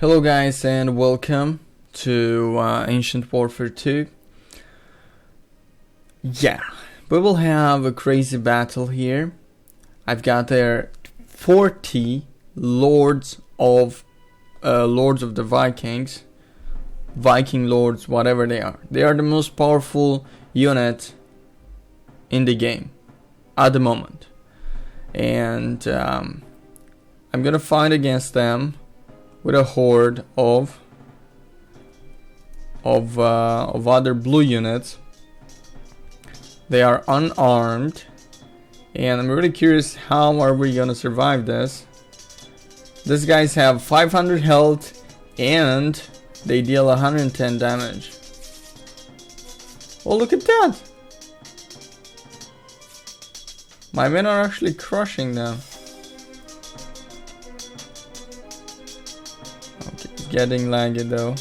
Hello guys and welcome to Ancient Warfare 2. Yeah, we will have a crazy battle here. I've got there 40 lords of the Vikings, Viking lords, whatever they are. They are the most powerful unit in the game at the moment, and I'm gonna fight against them with a horde of other blue units. They are unarmed, and I'm really curious how are we gonna survive this. These guys have 500 health and they deal 110 damage. Oh, look at that! My men are actually crushing them. Okay, it's getting laggy though.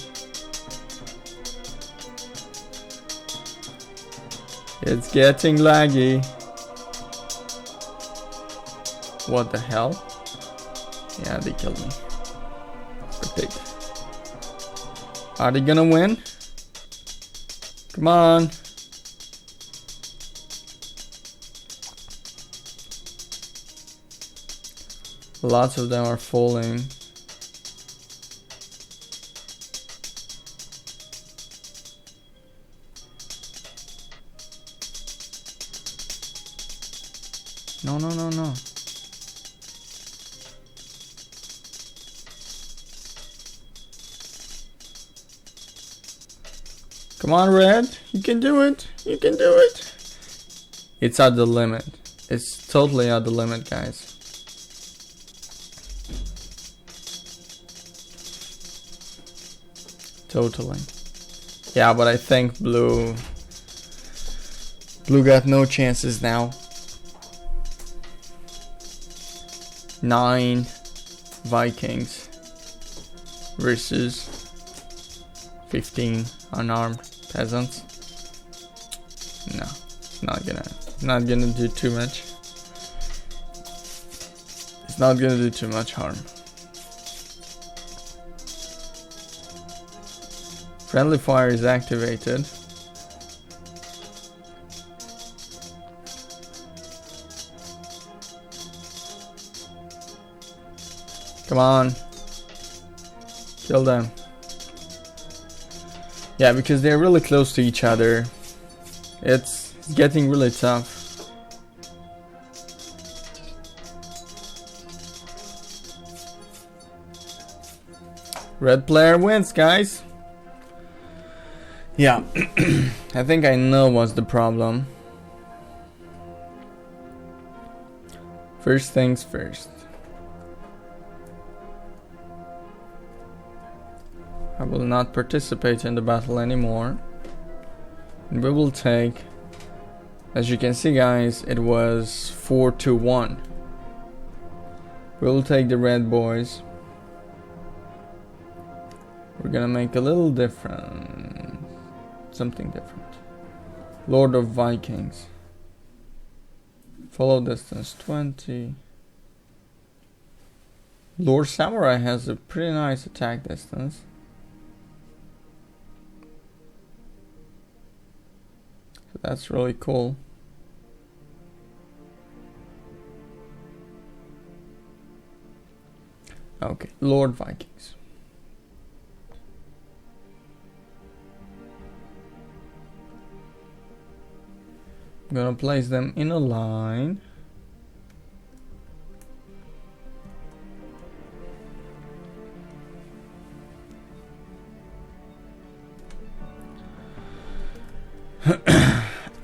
It's getting laggy. What the hell? Yeah, they killed me. Spectate. Are they gonna win? Come on. Lots of them are falling. No, no, no, no. Come on, Red. You can do it. You can do it. It's at the limit. It's totally at the limit, guys. Totally. Yeah, but I think blue got no chances now. 9 Vikings versus 15 unarmed peasants. No, not gonna do too much. It's not gonna do too much harm. Friendly fire is activated. Come on. Kill them. Yeah, because they're really close to each other. It's getting really tough. Red player wins, guys. Yeah, I think I know what's the problem. First things first. I will not participate in the battle anymore. And we will take, as you can see guys, it was 4-1. We will take the red boys. We're gonna make a little different, something different. Lord of Vikings. Follow distance 20. Lord Samurai has a pretty nice attack distance. So that's really cool. Okay, Lord Vikings. I'm gonna place them in a line.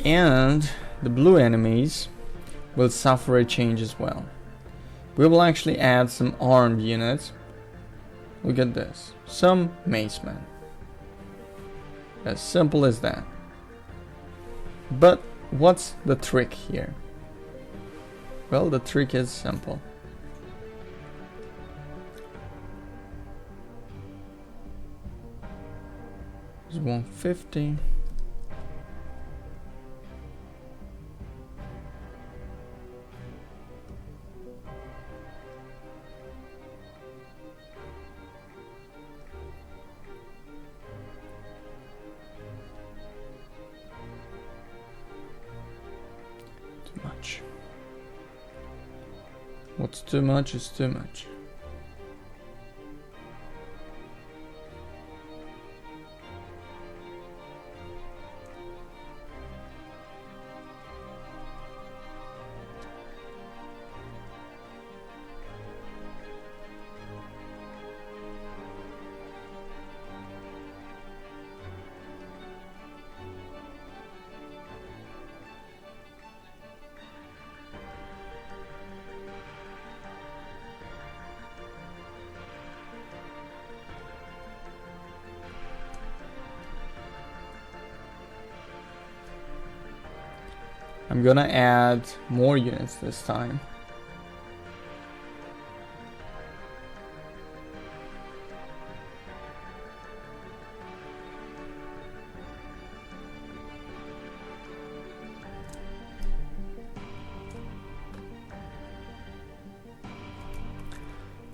And the blue enemies will suffer a change as well. We will actually add some armed units. Look at this. Some macemen. As simple as that. But what's the trick here? Well, the trick is simple. There's 150. What's too much is too much. I'm gonna add more units this time.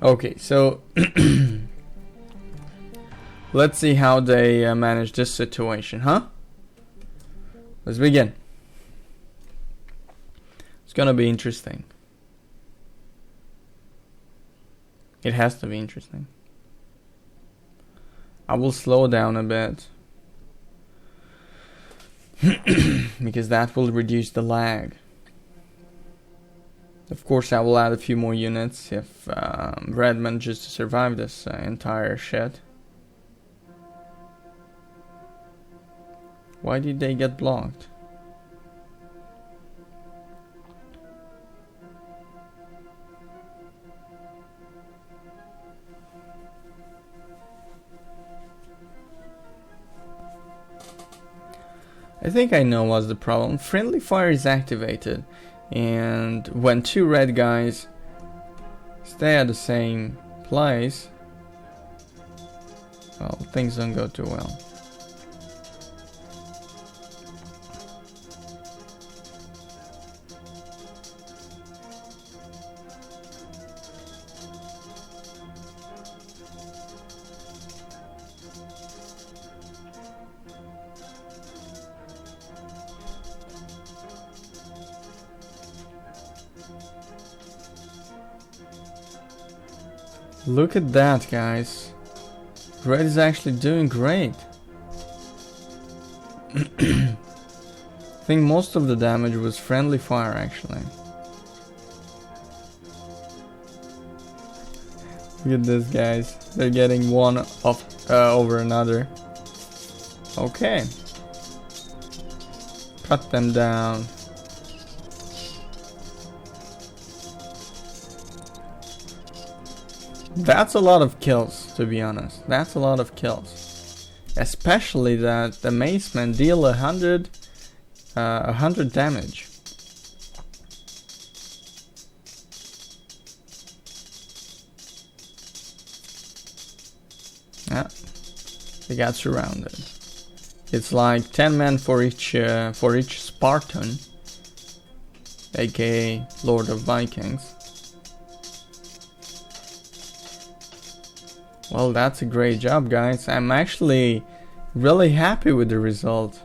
Okay, so let's see how they manage this situation, huh? Let's begin. It's gonna be interesting. It has to be interesting. I will slow down a bit because that will reduce the lag. Of course, I will add a few more units if Red manages to survive this entire shit. Why did they get blocked? I think I know what's the problem. Friendly fire is activated, and when two red guys stay at the same place, well, things don't go too well. Look at that, guys. Red is actually doing great. I think most of the damage was friendly fire, actually. Look at this, guys. They're getting one over another. Okay. Cut them down. That's a lot of kills, to be honest. That's a lot of kills. Especially that the macemen deal 100 damage. Yeah, they got surrounded. It's like 10 men for each Spartan, aka Lord of Vikings. Well, that's a great job, guys. I'm actually really happy with the result.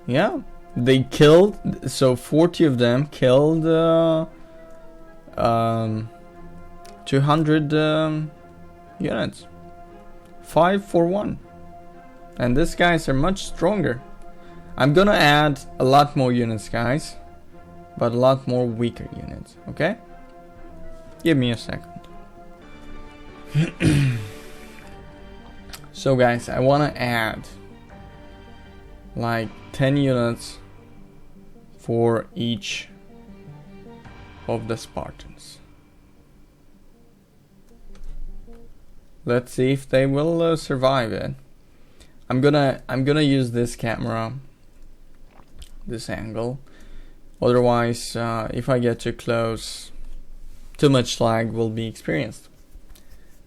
Yeah, they killed, so 40 of them killed 200 units. 5 for 1. And these guys are much stronger. I'm gonna add a lot more units, guys, but a lot more weaker units, okay? Give me a second. So guys, I wanna add like 10 units for each of the Spartans. Let's see if they will survive it. I'm gonna use this camera, this angle. Otherwise, if I get too close, too much lag will be experienced.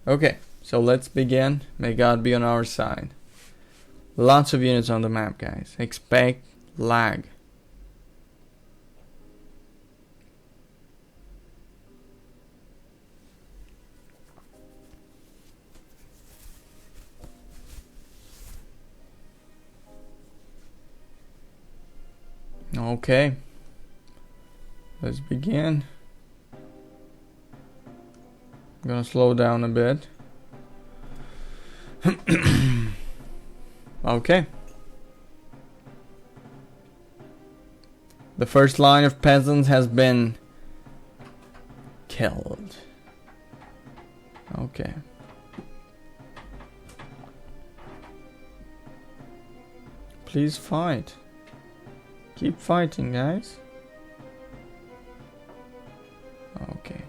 Okay, so let's begin. May God be on our side. Lots of units on the map, guys. Expect lag. Okay. Let's begin. I'm gonna slow down a bit. Okay. The first line of peasants has been killed. Okay. Please fight. Keep fighting, guys. Okay.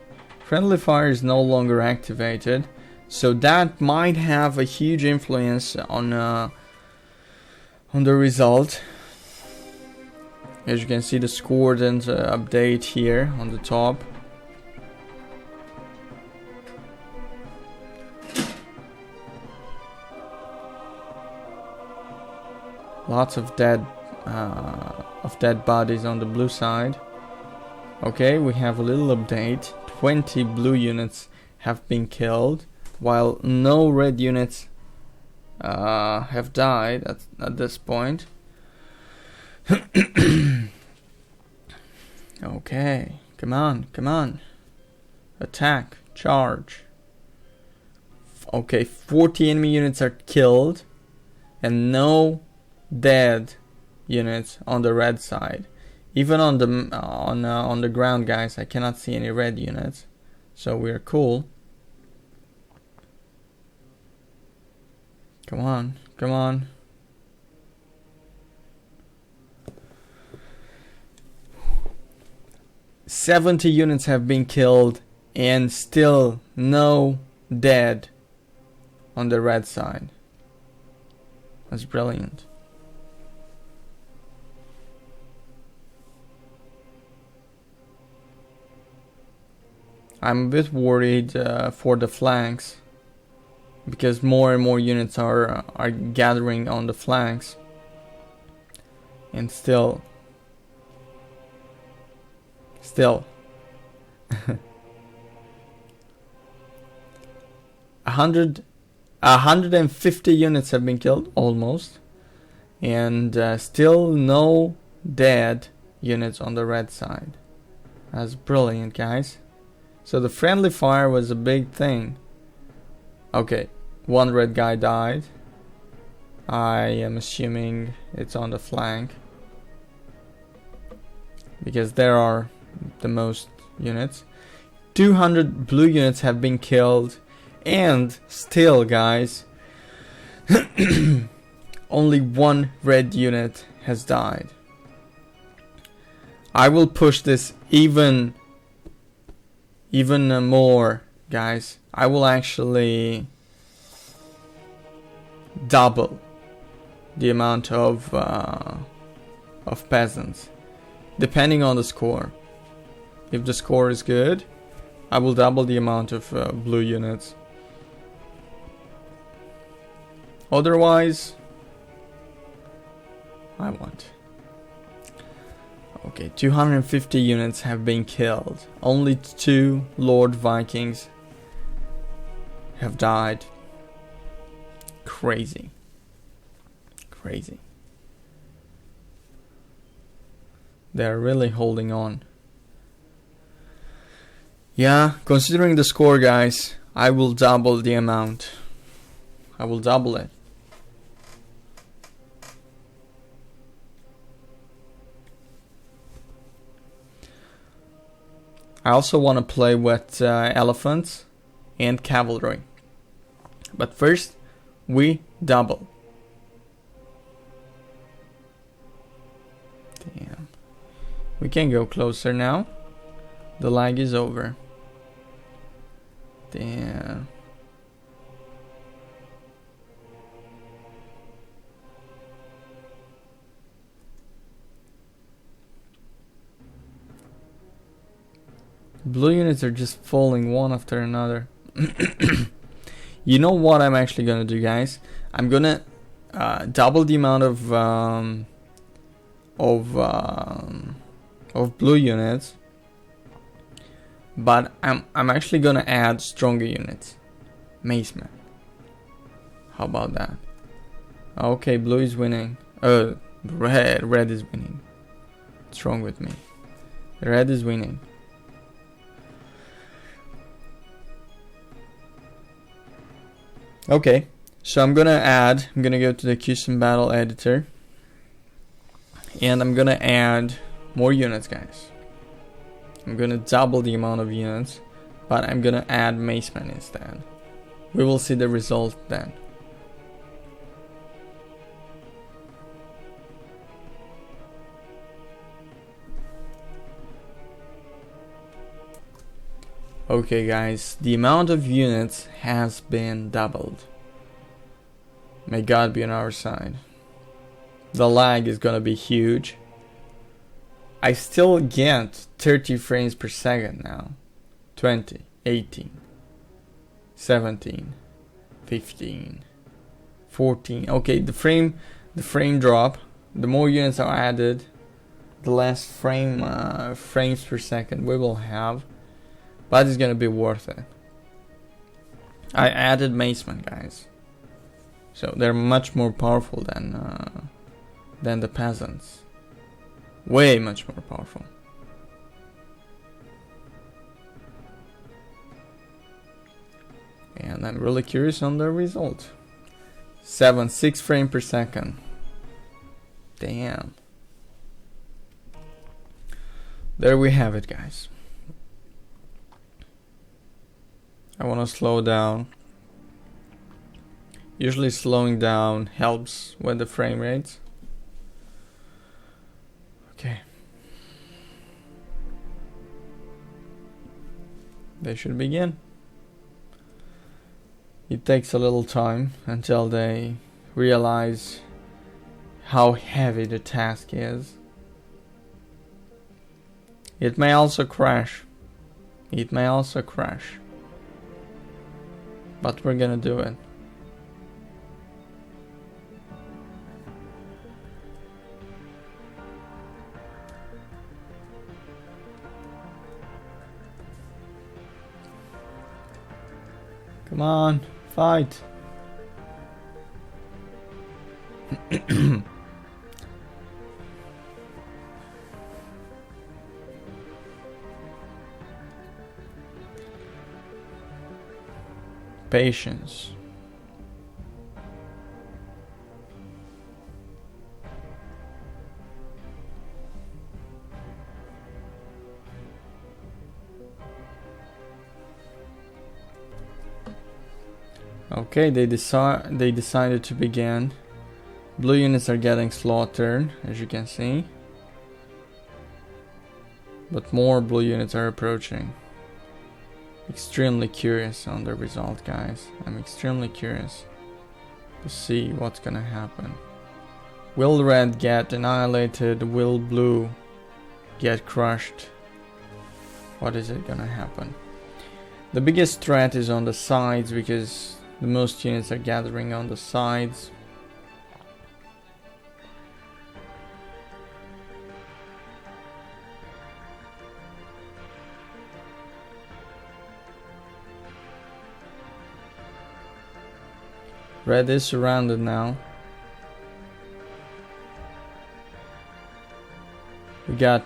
Friendly fire is no longer activated, so that might have a huge influence on the result. As you can see, the score and update here on the top. Lots of dead bodies on the blue side. Okay, we have a little update. 20 blue units have been killed, while no red units have died at this point. Okay, come on. Attack, charge. Okay, 40 enemy units are killed, and no dead units on the red side. Even on the ground, guys, I cannot see any red units, so we're cool. Come on. "70 units have been killed and still no dead on the red side." That's brilliant. I'm a bit worried for the flanks, because more and more units are gathering on the flanks, and still 150 units have been killed almost, and still no dead units on the red side. That's brilliant, guys. So the friendly fire was a big thing. Okay, one red guy died. I am assuming it's on the flank, because there are the most units. 200 blue units have been killed, and still, guys, only one red unit has died. I will push this even more, guys. I will actually double the amount of peasants, depending on the score. If the score is good, I will double the amount of blue units. Otherwise, I won't. Okay, 250 units have been killed. Only 2 Lord Vikings have died. Crazy. They're really holding on. Yeah, considering the score, guys, I will double the amount. I will double it. I also want to play with elephants and cavalry. But first, we double. Damn. We can go closer now. The lag is over. Damn. Blue units are just falling one after another. You know what I'm actually gonna do, guys? I'm gonna double the amount of blue units, but I'm actually gonna add stronger units. Macemen. How about that? Okay, blue is winning. Red is winning. What's wrong with me? Red is winning. Okay, so I'm gonna go to the custom battle editor, and I'm gonna add more units, guys. I'm gonna double the amount of units, but I'm gonna add macemen instead. We will see the result then. Okay guys, the amount of units has been doubled. May God be on our side. The lag is gonna be huge. I still get 30 frames per second now. 20, 18, 17, 15, 14. Okay, the frame drop. The more units are added, the less frames per second we will have. But it's gonna be worth it. I added macemen, guys, so they're much more powerful than the peasants. Way much more powerful. And I'm really curious on the result. 6 frames per second. Damn. There we have it, guys. I want to slow down. Usually slowing down helps with the frame rates. Okay. They should begin. It takes a little time until they realize how heavy the task is. It may also crash. It may also crash. But we're gonna do it. Come on, fight. Patience. Okay, they decided to begin. Blue units are getting slaughtered, as you can see. But more blue units are approaching. Extremely curious on the result, guys. I'm extremely curious to see what's gonna happen. Will red get annihilated? Will blue get crushed? What is it gonna happen? The biggest threat is on the sides because the most units are gathering on the sides. Red is surrounded now. We got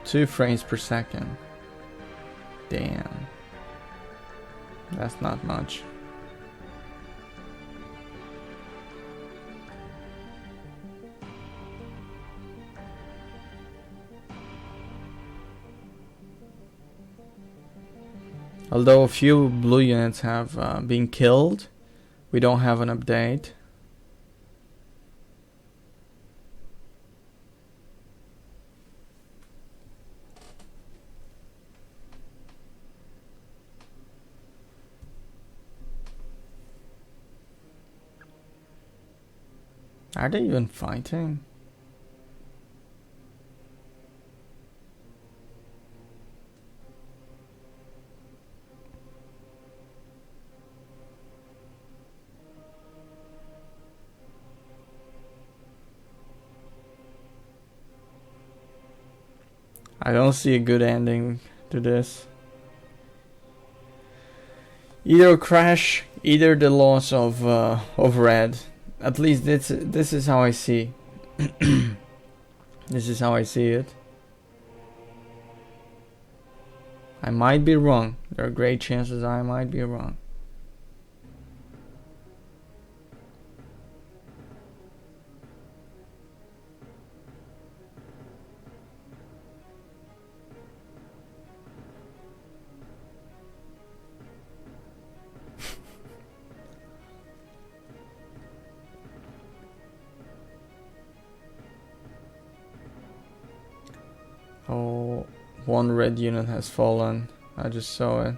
2 frames per second. Damn. That's not much. Although a few blue units have been killed, we don't have an update. Are they even fighting? I don't see a good ending to this. Either a crash, either the loss of red. At least this is how I see. This is how I see it. I might be wrong. There are great chances I might be wrong. Oh, one red unit has fallen. I just saw it.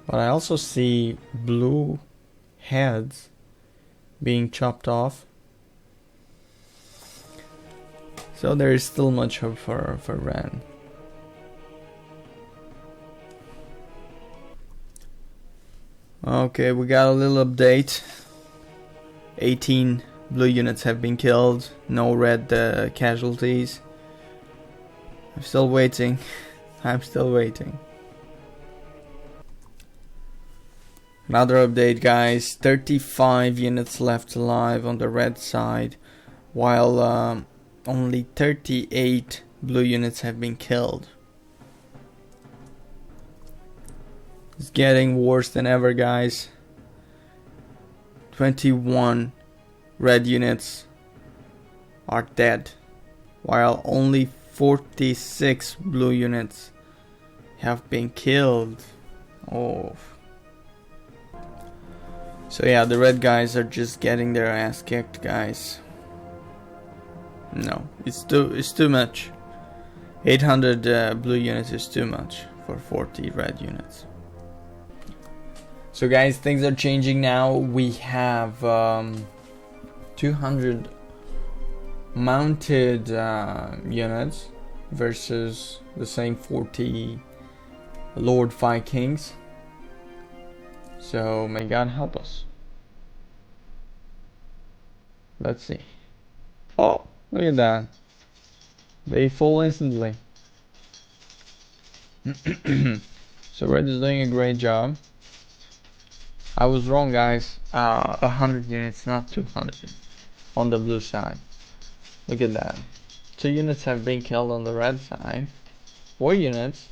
But I also see blue heads being chopped off. So there is still much hope for red. Okay, we got a little update. 18 blue units have been killed. No red casualties. I'm still waiting. I'm still waiting. Another update, guys. 35 units left alive on the red side, while only 38 blue units have been killed. It's getting worse than ever, guys. 21 red units are dead, while only 46 blue units have been killed. Oh. So yeah, the red guys are just getting their ass kicked, guys. No, it's too much. 800 blue units is too much for 40 red units. So guys, things are changing now. We have 200 mounted units versus the same 40 Lord Vikings. So may God help us. Let's see. Oh, look at that. They fall instantly. So red is doing a great job. I was wrong, guys. 100 units, not 200 on the blue side. Look at that. 2 units have been killed on the red side. 4 units.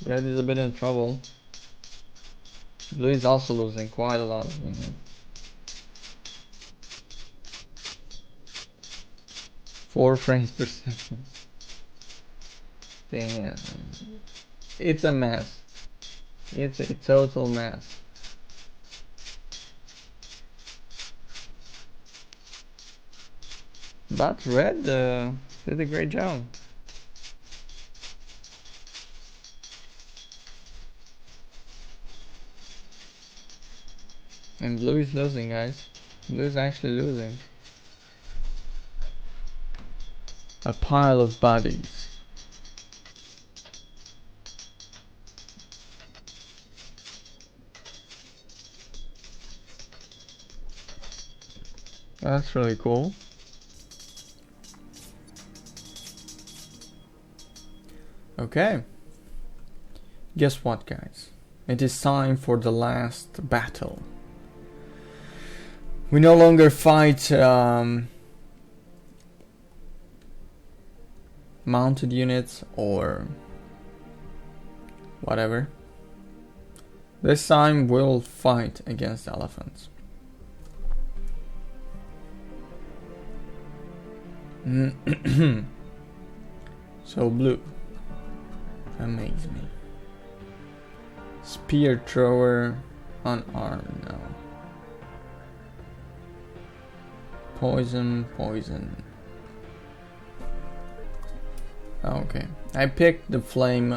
Red is a bit in trouble. Blue is also losing quite a lot of units. 4 frames per second. Damn. It's a mess. It's a total mess. But red did a great job. And blue is losing, guys. Blue is actually losing. A pile of bodies. That's really cool. Okay. Guess what, guys? It is time for the last battle. We no longer fight mounted units or whatever. This time we'll fight against elephants. So blue, amaze me. Spear thrower, unarmed, no. Poison. Okay, I picked the flame,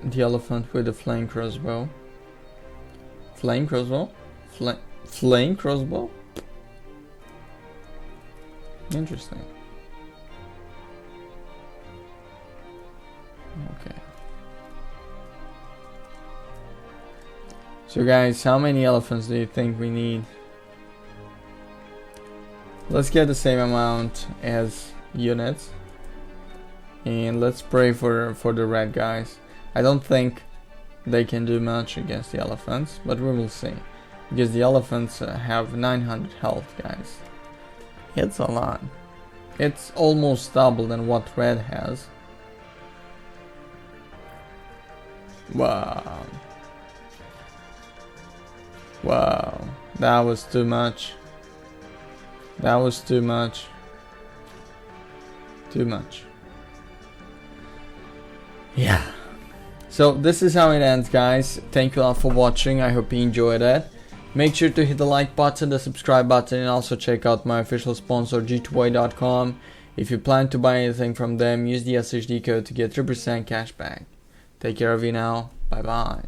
the elephant with the flame crossbow. Flame crossbow? Flame crossbow? Interesting. Okay. So guys, how many elephants do you think we need? Let's get the same amount as units. And let's pray for the red guys. I don't think they can do much against the elephants, but we will see. Because the elephants have 900 health, guys. It's a lot. It's almost double than what red has. Wow. Wow. That was too much. That was too much. Too much. Yeah. So this is how it ends, guys. Thank you all for watching. I hope you enjoyed it. Make sure to hit the like button, the subscribe button, and also check out my official sponsor g2y.com. If you plan to buy anything from them, use the SHD code to get 3% cash back. Take care of you now. Bye bye.